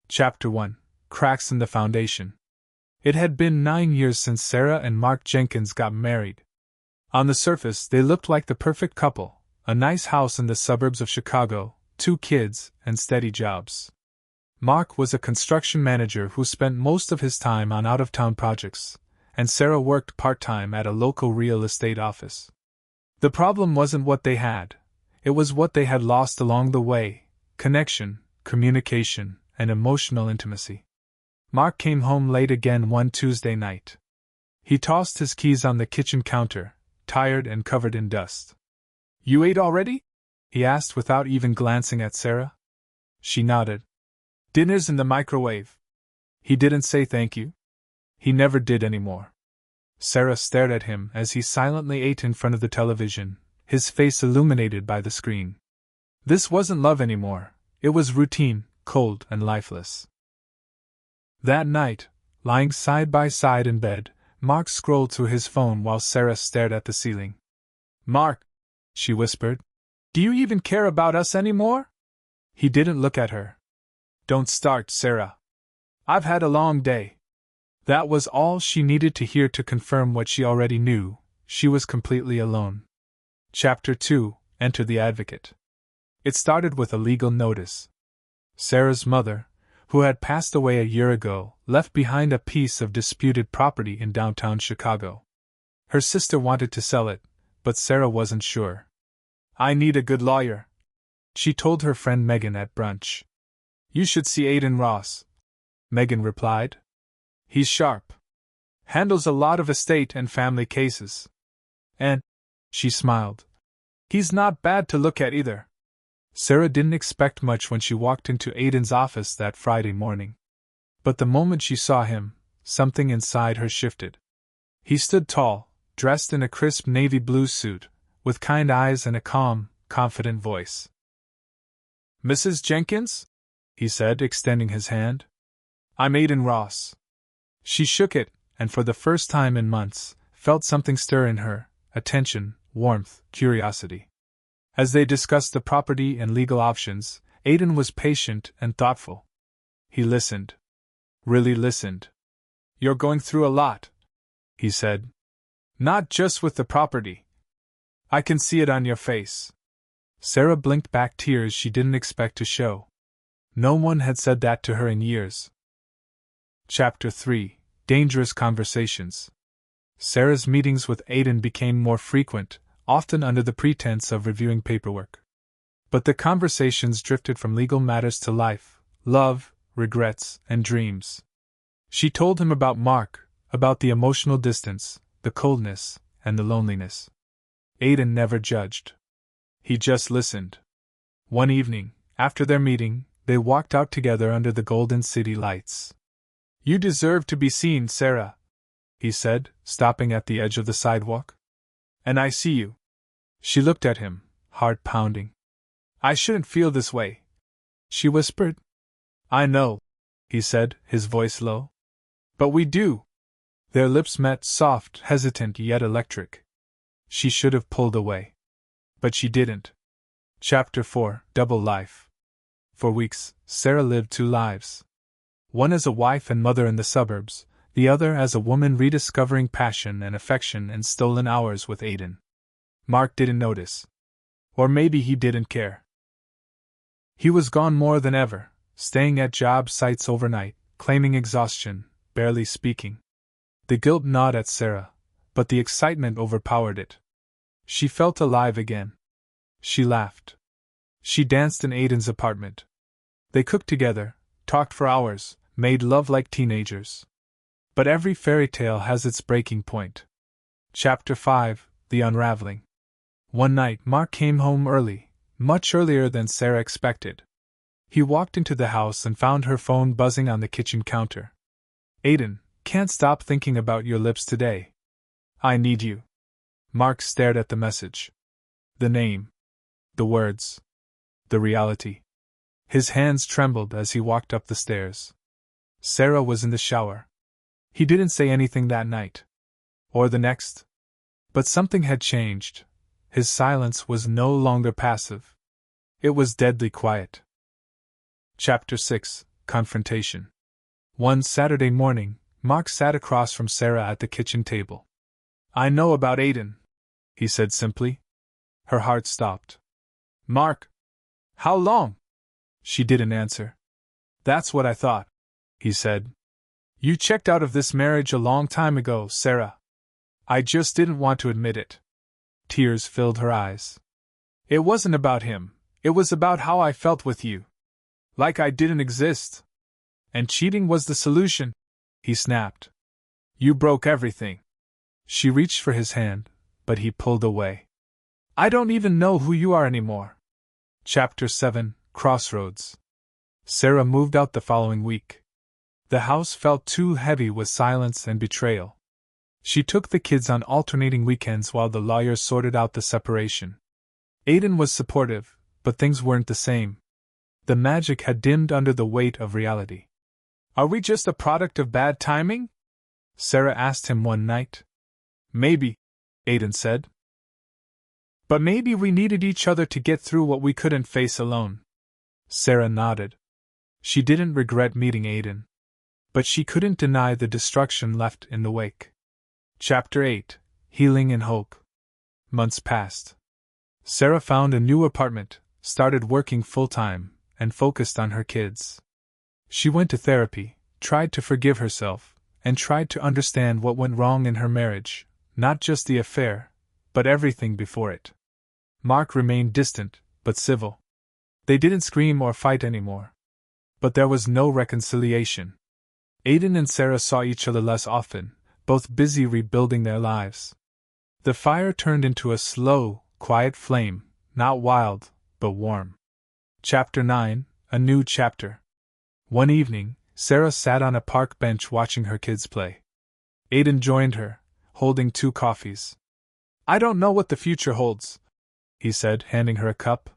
Chapter 1: Cracks in the Foundation. It had been 9 years since Sarah and Mark Jenkins got married. On the surface, they looked like the perfect couple: a nice house in the suburbs of Chicago, 2 kids, and steady jobs. Mark was a construction manager who spent most of his time on out-of-town projects, and Sarah worked part-time at a local real estate office. The problem wasn't what they had, it was what they had lost along the way: connection, communication, and emotional intimacy. Mark came home late again one Tuesday night. He tossed his keys on the kitchen counter, tired and covered in dust. "You ate already?" he asked without even glancing at Sarah. She nodded. "Dinner's in the microwave." He didn't say thank you. He never did anymore. Sarah stared at him as he silently ate in front of the television, his face illuminated by the screen. This wasn't love anymore, it was routine, cold and lifeless. That night, lying side by side in bed, Mark scrolled through his phone while Sarah stared at the ceiling. "Mark," she whispered, "do you even care about us anymore?" He didn't look at her. "Don't start, Sarah. I've had a long day." That was all she needed to hear to confirm what she already knew: she was completely alone. Chapter 2: Enter the Advocate. It started with a legal notice. Sarah's mother, who had passed away a year ago, left behind a piece of disputed property in downtown Chicago. Her sister wanted to sell it, but Sarah wasn't sure. "I need a good lawyer," she told her friend Megan at brunch. "You should see Aiden Ross," Megan replied. "He's sharp. Handles a lot of estate and family cases. And," she smiled, "he's not bad to look at either." Sarah didn't expect much when she walked into Aiden's office that Friday morning. But the moment she saw him, something inside her shifted. He stood tall, dressed in a crisp navy blue suit, with kind eyes and a calm, confident voice. "Mrs. Jenkins?" he said, extending his hand. "I'm Aiden Ross." She shook it, and for the first time in months, felt something stir in her: attention, warmth, curiosity. As they discussed the property and legal options, Aiden was patient and thoughtful. He listened. Really listened. "You're going through a lot," he said. "Not just with the property. I can see it on your face." Sarah blinked back tears she didn't expect to show. No one had said that to her in years. Chapter 3: Dangerous Conversations. Sarah's meetings with Aiden became more frequent, often under the pretense of reviewing paperwork. But the conversations drifted from legal matters to life, love, regrets, and dreams. She told him about Mark, about the emotional distance, the coldness, and the loneliness. Aiden never judged. He just listened. One evening, after their meeting, they walked out together under the golden city lights. "You deserve to be seen, Sarah," he said, stopping at the edge of the sidewalk. "And I see you." She looked at him, heart pounding. "I shouldn't feel this way," she whispered. "I know," he said, his voice low. "But we do." Their lips met, soft, hesitant, yet electric. She should have pulled away. But she didn't. Chapter 4: Double Life. For weeks, Sarah lived 2 lives. One as a wife and mother in the suburbs, the other as a woman rediscovering passion and affection in stolen hours with Aiden. Mark didn't notice. Or maybe he didn't care. He was gone more than ever, staying at job sites overnight, claiming exhaustion, barely speaking. The guilt gnawed at Sarah, but the excitement overpowered it. She felt alive again. She laughed. She danced in Aiden's apartment. They cooked together, talked for hours, made love like teenagers. But every fairy tale has its breaking point. Chapter 5: The Unraveling. One night Mark came home early, much earlier than Sarah expected. He walked into the house and found her phone buzzing on the kitchen counter. "Aiden, can't stop thinking about your lips today. I need you." Mark stared at the message. The name. The words. The reality. His hands trembled as he walked up the stairs. Sarah was in the shower. He didn't say anything that night. Or the next. But something had changed. His silence was no longer passive. It was deadly quiet. Chapter 6: confrontation. One Saturday morning, Mark sat across from Sarah at the kitchen table. "I know about Aiden," he said simply. Her heart stopped. "Mark? How long?" She didn't answer. "That's what I thought," he said. "You checked out of this marriage a long time ago, Sarah. I just didn't want to admit it." Tears filled her eyes. "It wasn't about him, it was about how I felt with you. Like I didn't exist. And cheating was the solution," he snapped. "You broke everything." She reached for his hand, but he pulled away. "I don't even know who you are anymore." Chapter 7: Crossroads. Sarah moved out the following week. The house felt too heavy with silence and betrayal. She took the kids on alternating weekends while the lawyers sorted out the separation. Aiden was supportive, but things weren't the same. The magic had dimmed under the weight of reality. "Are we just a product of bad timing?" Sarah asked him one night. "Maybe," Aiden said. "But maybe we needed each other to get through what we couldn't face alone." Sarah nodded. She didn't regret meeting Aiden. But she couldn't deny the destruction left in the wake. Chapter 8: Healing and Hope. Months passed. Sarah found a new apartment, started working full-time, and focused on her kids. She went to therapy, tried to forgive herself, and tried to understand what went wrong in her marriage, not just the affair, but everything before it. Mark remained distant, but civil. They didn't scream or fight anymore. But there was no reconciliation. Aiden and Sarah saw each other less often, both busy rebuilding their lives. The fire turned into a slow, quiet flame, not wild, but warm. Chapter 9: A New Chapter. One evening, Sarah sat on a park bench watching her kids play. Aiden joined her, holding 2 coffees. "I don't know what the future holds," he said, handing her a cup.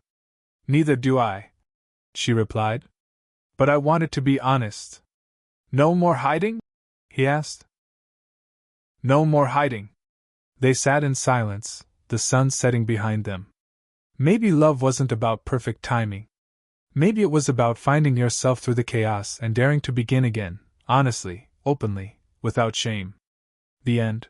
"Neither do I," she replied. "But I wanted to be honest." "No more hiding?" he asked. "No more hiding." They sat in silence, the sun setting behind them. Maybe love wasn't about perfect timing. Maybe it was about finding yourself through the chaos and daring to begin again, honestly, openly, without shame. The end.